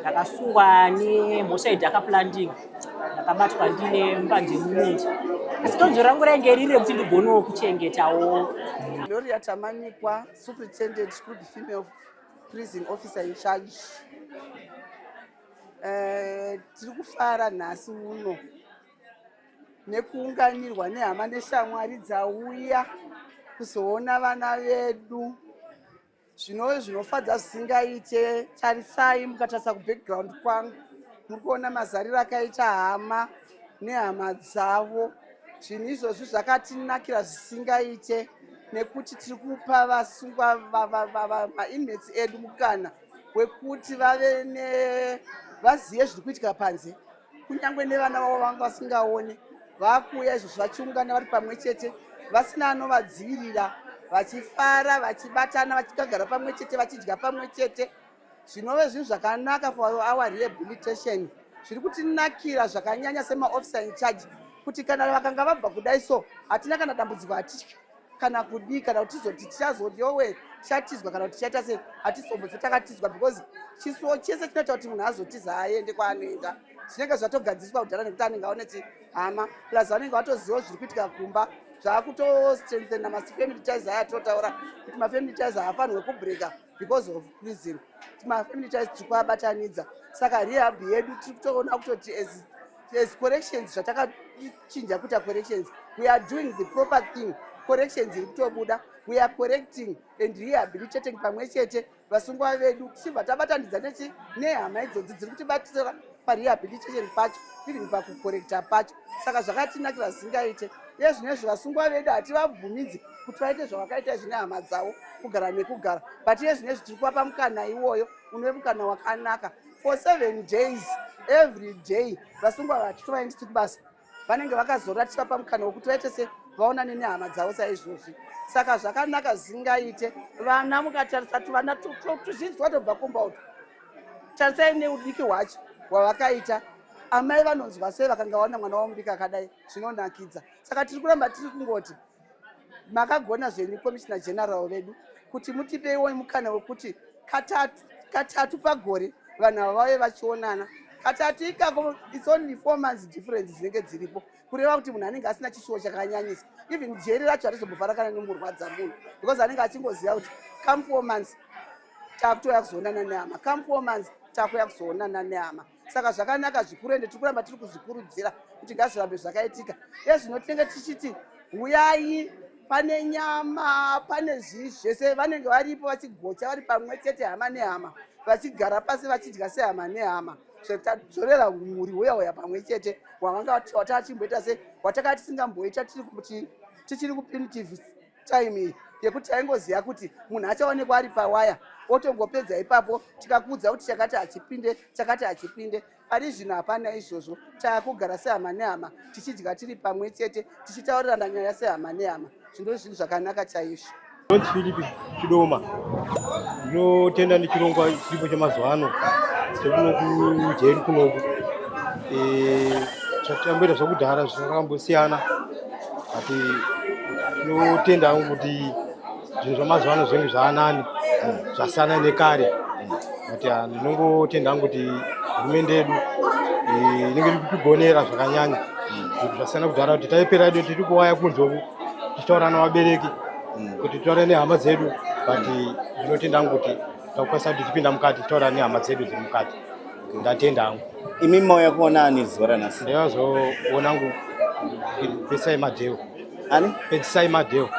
ndakasungwa nemhosva yedhaka planting, ndakabatwa ndine mbanje mumiti. Asi donzvo rangu rainge riri rekuti ndigonewo kuchengetawo. Gloria Tamanikwa, Superintendent, Good Female Prison Officer in Charge. Tiri kufara nhasi uno nekuunganirwa nehama neshamwari dzauya kuzoona vana vedu. Zvinova zvinofadza zvisingaite. Tarisai mukatarisa kubackground kwangu, muri kuona mazariro akaita hama nehama dzavo. Zvinhu izvozvi zvakatinakira zvisingaite nekuti tiri kupa vasungwa mainmates edu mukana wekuti vazive zviri kuitika panze, kunyange nevana vavo vanga vasingaone. Vakuuya izvozvi vachiungana vari pamwe chete vasina anovadzivirira, vachifara, vachibatana, vachigara pamwe chete, vachidya pamwe chete. Zvinove zvinhu zvakanaka for our rehabilitation. Zviri kutinakira zvakanyanya semaofficer in charge kuti kana vakanga vabva kudai so hatina kana dambudziko hatityi kana kudii kana kuti tizoti tichazodiowe tichatizwa kana kuti tichaita sei, hatizomboti takatizwa because chisuwo chese chinoita kuti munhu azotiza aende kwaanoenda zvinenge zvatogadziswa kudhara nekuti anenge aoneti hama plus vanenge vatoziva zviri kuitika kumba. Zvaakutostrengthena mafamily ties aya totaura kuti mafamily ties haafanirwe kubreka because of prison. Mafamily ties tiri kuabatanidza. Saka rehab yedu tiri kutoona kutoti as corrections zvatakachinja kuita corrections, we are doing the proper thing. Corrections iri kutobuda, we are correcting and rehabilitating pamwe chete vasungwa vedu tichibva tabatanidza nehama idzodzi dziri kutibatsira parehabilitation pacho even pakukorekta pacho. Saka zvakatinakira zvisingaite. Iye zvinezvi vasungwa vedu hativabvumidzi kuti vaite zvavakaita zvine hama dzavo kugara nekugara, but iye zvinezvi tiri kuvapa mukana iwoyo unove mukana wakanaka for 7 days every day. Vasungwa vatitovaendisi kubasa vanenge vakazorora tichivapa mukana wekuti vaite se vaonane nehama dzavo saizvozvi. Saka zvakanaka zvisingaite. Vana mukatarisa vana tuzhinji vatobva compound, tarisai neudiki hwacho hwavakaita. Amai vanonzwa sei vakanga vaona mwana wamudiki akadai, zvinonakidza. Saka tiri kuramba tiri kungoti makagona zveni commissioner general vedu kuti mutipeiwo mukana wekuti katatu pagore vanhu ava vave vachionana. Katatu ikako it's only 4 months difference dzinenge dziripo, kureva kuti munhu anenge asina chishuwo chakanyanyisa. Even jeri racho harizombovhara kana nemurwadza munhu because anenge achingoziva kuti come 4 months takutoya kuzoonana nehama, come 4 months takuya kuzoonana nehama. Saka zvakanaka zvikuru ende tiri kuramba tiri kuzvikurudzira kuti ngazvirambe zvakaitika. Iye zvino tinenge tichiti uyai, pane nyama, pane zvinhu zvese, vanenge varipo vachigocha vari pamwe chete hama nehama, vachigara pasi vachidya sehama nehama. Zvotadzorera mhuri uya pamwe chete hwavanga watachimboita se watakati tisingamboita tichiri kupunitive time iyi yekuti taingoziva kuti munhu achaonekwa ari pawaya otongopedza ipapo tikakuudza kuti chakati hachipinde. Ari zvino hapana izvozvo. Taakugara sehama nehama, tichidya tiri pamwe chete, tichitaurirana nyaya sehama nehama. Zvinhu zvinhu zvakanaka chaizvo. Philip Chidoma ndinotenda nechirongwa chiripo chemazuva ano chekuno kujeri kunoku. Chatamboita zvakudhara zvakambosiyana, ati tinotenda kuti zvinhu zvamazuva ano zvinenge zvaanani zvasiyana nekare. Kuti ndinongotenda hangu kuti hurumende yedu inenge iri kutigonera zvakanyanya kuti zvasiyana kudhara, kuti taipera edu tiri kuwaya kunzoku tichitaura navabereki kuti titaure nehama dzedu, but ndinotenda hangu kuti takukwanisa kuti tipinda mukati tichitaura nehama dzedu dziri mukati. Ndatenda hangu. Imi mauya kuona ani zuva ranhasi? Ndakazoona hangu Pedzisai Madheo. Ani? Pedzisai Madheo.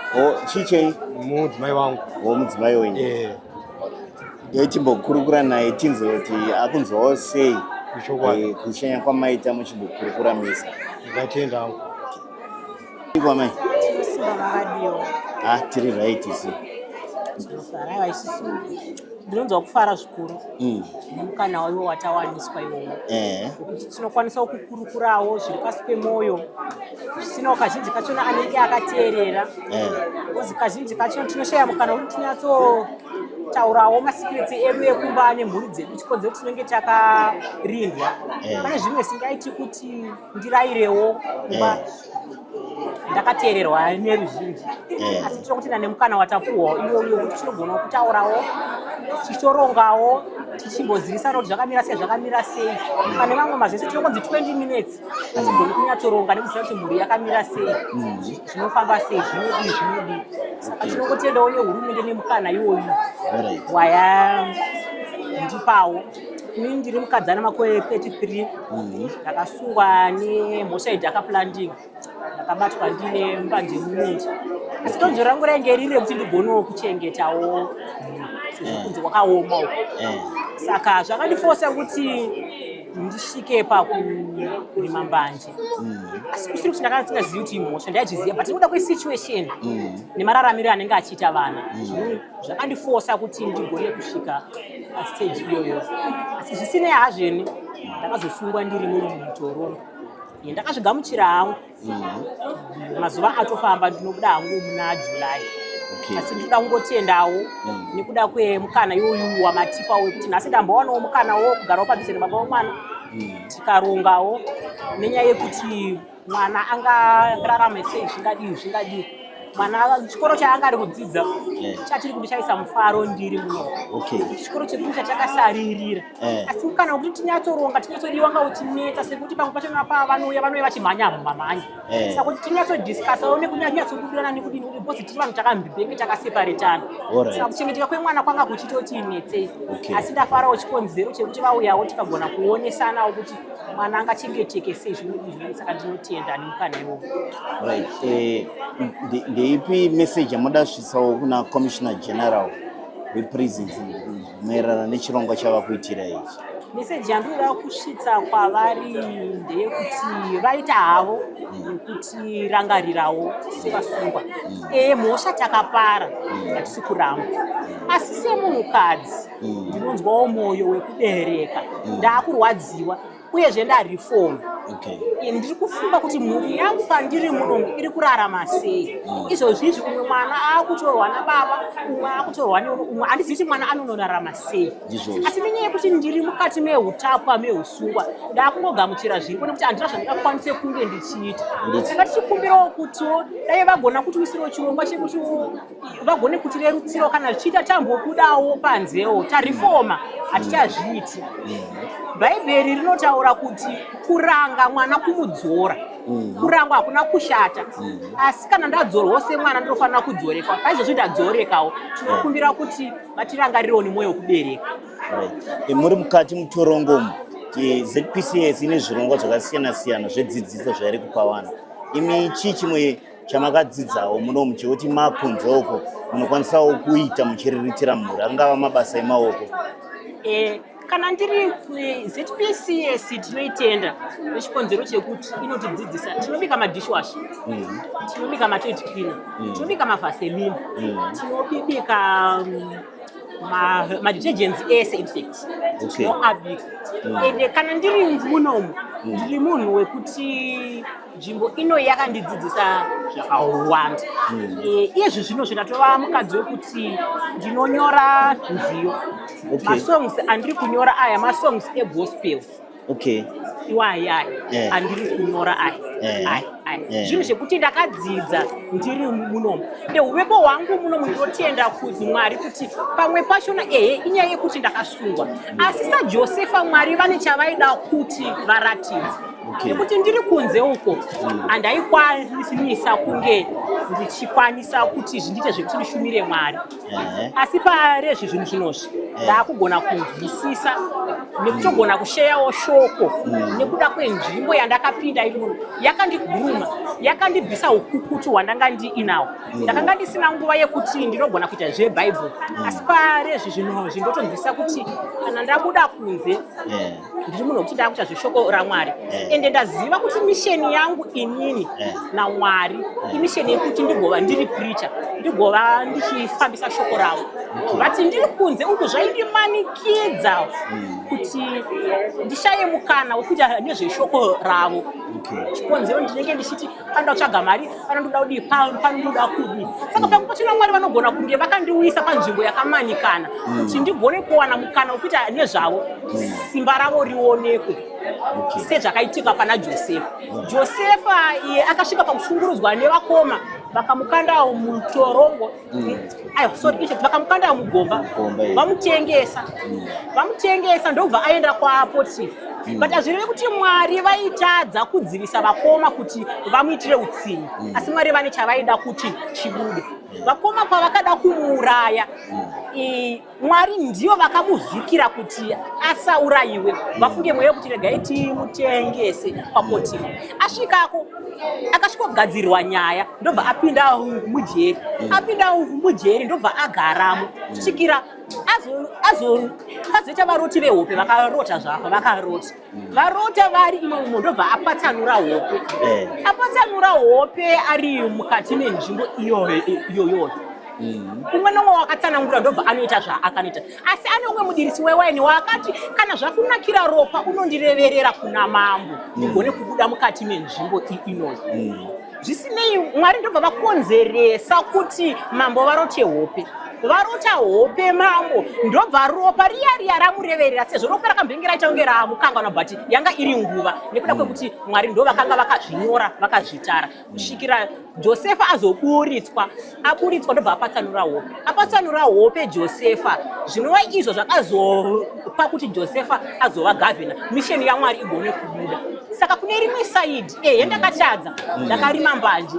Chichei? Mudzimai wangu. Mudzimai wenyu. Tichimbokurukura naye tinzwe kuti akunzwawo sei kushanya kwamaita muchimbokurukura mesa. Ndatenda hangu. Kwamai? Simba Mavadiyo. Tiri right isu. Tinofara isusu. Ndinonzwa kufara zvikuru nemukana waiwo watawaniswa iwowo, kuti tinokwanisa kukurukurawo zviri pasi pemwoyo zvisinawo kazhinji kachona anenge akateerera, kozi kazhinji kachona tinoshaya mukana wekuti tinyatsotaurawo masikireti edu ekumba nemhuri dzedu chikonzero kuti tinenge takarindwa. Pane zvimwe singaiti kuti ndirayirewo kumba ndakateererwa neruzhinji, asi tinokuti nemukana watapuhwa iwoyo kuti tinogona kutaurawo, tichitorongawo tichimbozivisana kuti zvakamira sei pane mamwe mazvese tinongonzi 20 minutes atigoni kunyatsoronga nekuziva kuti mhuri yakamira sei zvinofamba sei zvinodi saka tinongotendawo nehurumende nemukana iwoyu wayandipawo. Ini ndiri mukadzana makore 33 ndakasungwa nemhosva yedhakaplanting ndakabatwa ndine mbanje muneji asi donzvo rangu rainge riri rekuti ndigonewo kuchengetawo kunze kwakaoma uko saka zvakandifosa kuti ndisvike pakurima mbanje asi kusiri kuti ndakanga ndisingazivi kuti imhosva ndaichiziva but nekuda kwesituation nemararamiro anenge achiita vana zvakandifosa kuti ndigone kusvika pastage iyoyo asi zvisinei hazveni ndakazosungwa ndiri mutorongo ndakazvigamuchira hangu mazuva atofamba ndinobuda hangu muna July asi ndinoda kungotendawo nekuda kwemukana iyoyu wamatipa wekuti nhasi ndambowanawo mukanawo kugarawo padhuze nebaba vomwana tikarongawo nenyaya yekuti mwana angararama sei zvingadiwi mwana chikoro chaanga ari kudzidza chatiri kuti chaisa mufaro ndiri muno chikoro chedu chachakasaririra asi mukana wekuti tinyatsoronga tinyatsodiwa ngautinetsa sekuti pamwe pacho napa vanouya vachimhanya mumamhanya saka kuti tinyatsodisikasawo nekunyatsobudirana nekudini kuti bhosi tiri vanhu takambibenge takaseparetana saka kuchengeteka kwemwana kwanga kuchitotinetsei asi ndafarawo chikonzero chekuti vauyawo tikagona kuonesanawo kuti mwana angachengeteke sei zvinodii saka ndinotenda nemukana iwowo. Ndeipi message yamuda svisawo kuna Commissioner General wePrisons maererano nechirongwa chavakuitira ichi? Message yandinoda kusvitsa kwavari ndeyekuti vaita havo nekuti rangarirawo sevasungwa mhosva takapara hatisi kuramba asi semunhukadzi ndinonzwawo mwoyo wekubereka ndaakurwadziwa uyezve ndareform ndiri kufunga kuti mhuri yangu pandiri munomu iri kurarama sei izvozvizvi umwe mwana akutorwa nababa umwe akutorwa neumwe handizivi kuti mwana anonorarama sei asi nenyaya yekuti ndiri mukati meutapwa meusungwa ndaakungogamuchira zviripo nekuti handina zvandingakwanise kunge ndichiita saka tichikumbirawo kutiwo dai vagona kutiwisirawo chirongwa chekuti vagone kutirerutsirawo kana zvichiita tambobudawo panzewo tarifoma hatichazviiti. Bhaibheri rinotaura kuti kuranga mwana kumudzora kurangwa hakuna kushata asi kana ndadzorwawo semwana ndinofanira kudzoreka paizvozvi ndadzorekawo tinokumbira kuti vatirangarirewo nemwoyo wekubereka. Muri mukati mutorongomo ZPCS ine zvirongwa zvakasiyana-siyana zvedzidziso zvairi kupa vana imi chii chimwe chamakadzidzawo munomu chekuti makunzoko munokwanisawo kuita muchiriritira mhuri angava mabasa emaoko? Kana ndiri ZPCS tinoitenda nechikonzero chekuti inotidzidzisa tinobika madishwash tinobika matoilet cleaner tinobika mavhaseline tinobika madetergents ese infect tinoabika ende kana ndiri munomu ndiri munhu wekuti nzvimbo ino yakandidzidzisa zvakawanda izvi zvino zvinatova mukadzi wekuti ndinonyora nziyo masongs andiri kunyora aya masongs egospel iwaya andiri kunyora aya zvinhu zvekuti ndakadzidza ndiri munomu neuvepo hwangu munomu ndinotenda kuti Mwari kuti pamwe pachona inyaya yekuti ndakasungwa asi saJosefa Mwari vane chavaida kuti varatidze nekuti ndiri kunze uko handaikwanisa kunge ndichikwanisa kuti zvindiite zvekuti ndishumire Mwari asi parezvi zvinhu zvinozvi ndaakugona kunzwisisa nekutogona kusheyawo shoko nekuda kwenzvimbo yandakapinda iri muno yakandiguruma yakandibvisa ukukutu hwandanga ndiinawo ndakanga ndisina nguva yekuti ndinogona kuita zvebhaibheri asi parezvi zvinozvi ndotonzwisisa kuti kana ndabuda kunze ndiri muno kuti ndaakuita zveshoko raMwari ende ndaziva kuti misheni yangu inini naMwari imisheni yekuti ndigova ndiri preacher ndigova ndichifambisa shoko ravo vati ndiri kunze uku zvaindimanikidza kuti ndishaye mukana wekuita nezveshoko ravo chikonzero ndinenge ndichiti panoda kutsvaga mari panondoda kudii panondoda kudii saka pamwe pachona Mwari vanogona kunge vakandiuyisa panzvimbo yakamanikana kuti ndigone kuwana mukana wekuita nezvavo simba ravo rionekwe sezvakaitika pana Josefa. Josefa akasvika pakushungurudzwa nevakoma vakamukanda mutorongo vakamukanda mugomba vamutengesa ndobva aenda kwaPotifa. But azvireve kuti Mwari vaitadza kudzivisa vakoma kuti vamuitire utsinye, asi Mwari vane chavaida kuti chibude. Vakoma pavakada kumuraya, Mwari ndivo vakamuvhikira kuti asaurayiwe, vafunge mweya kuti regai timutengese kwaPotifa. Asvikako akasvikogadzirirwa nyaya ndobva apinda mujeri. Apinda mujeri ndobva agaramo kusvikira azoita varoti vehope vakarota zvavo varota vari imomo ndobva apatsanura hope. Apatsanura hope ari mukati menzvimbo iyoyo. Umwe nomwe wakatsanangura ndobva anoita zvaakanoita. Asi ane umwe mudirisi wewaini wakati kana zvakunakira ropa unondireverera kuna mambo ndigone kubuda mukati menzvimbo inoyi. Zvisinei Mwari ndobva vakonzeresa kuti mambo varote hope. Varota hope mambo ndobva ropa riya ramureverera sezvo ropa rakambengera ichaunge ramukanganwa but yanga iri nguva nekuda kwekuti Mwari ndo vakanga vakazvinyora vakazvitara kusvikira Josefa azoburitswa ndobva apatsanura hope Josefa. Zvinova izvo zvakazopa kuti Josefa azova gavhena, misheni yaMwari igone kubuda. Saka kune rimwe saidi ndakatadza ndakarima mbanje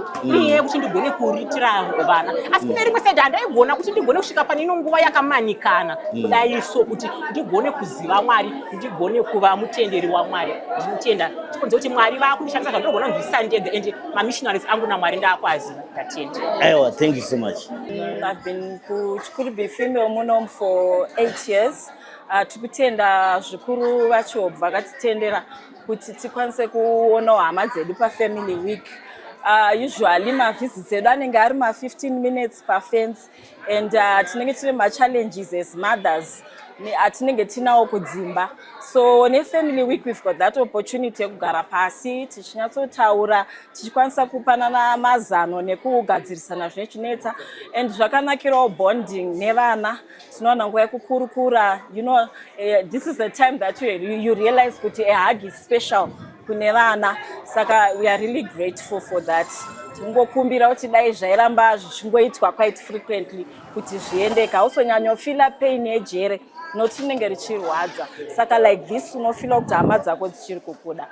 kuti ndigone kuritira vana, asi kune rimwe saidi handaigona kuti ndigone kusvika pane ino nguva yakamanikana kudaiso kuti ndigone kuziva Mwari, ndigone kuva mutenderi waMwari. Ndinotenda chikonze kuti Mwari vakundishandisa zvandinogona kunzwisisa ndega ende mamissionaries angu naMwari ndakwazi ndatenda. Aiwa, thank you so much. I've been kuchikuru be female monome for 8 years. Tikutenda zvikuru vacho vakatitendera kuti tikwanise kuona hama dzedu paFamily Week. Usually mavisits edu anenge ari 15 minutes per fence and tinenge tine machallenges as mothers atinenge tinawo kudzimba. So neFamily Week we've got that opportunity yekugara pasi tichinyatsotaura tichikwanisa kupanana mazano nekugadzirisana zvine chinetsa and zvakanakirawo bonding nevana. Tinoona nguva yekukurukura, this is the time that you realize kuti a hug is special kune vana, saka we are really grateful for that. Tingokumbira kuti dai zvairamba zvichingoitwa quite frequently kuti zviendeka, usonyanyofila pain yejere noti rinenge richirwadza, saka like this unofila kuti hama dzako dzichiri kukuda.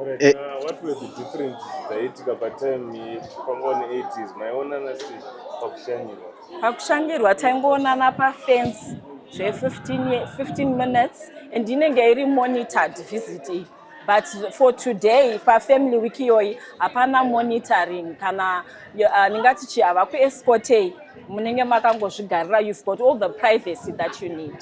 Alright, what were the differences dzaitika patime pangone 80s maionana sei pakushanyirwa? Pakushanyirwa taingoonana pafence zve15 minutes and inenge iri monitored visit. But for today, paFamily Week iyoyi hapana monitoring kana ningati hava kuescortei, munenge makangozvigarira, you've got all the privacy that you need.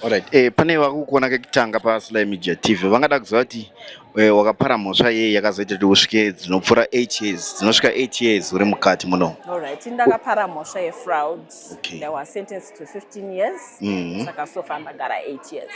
Alright, pane vakukuona kekutanga paSly Media TV vangada kuziva kuti wakapara mhosva yei yakazoita kuti usvike dzinopfuura 8 years, dzinosvika 8 years uri mukati muno. Alright, ndakapara mhosva yefraud. I was sentenced to 15 years. Saka so far ndagara 8 years.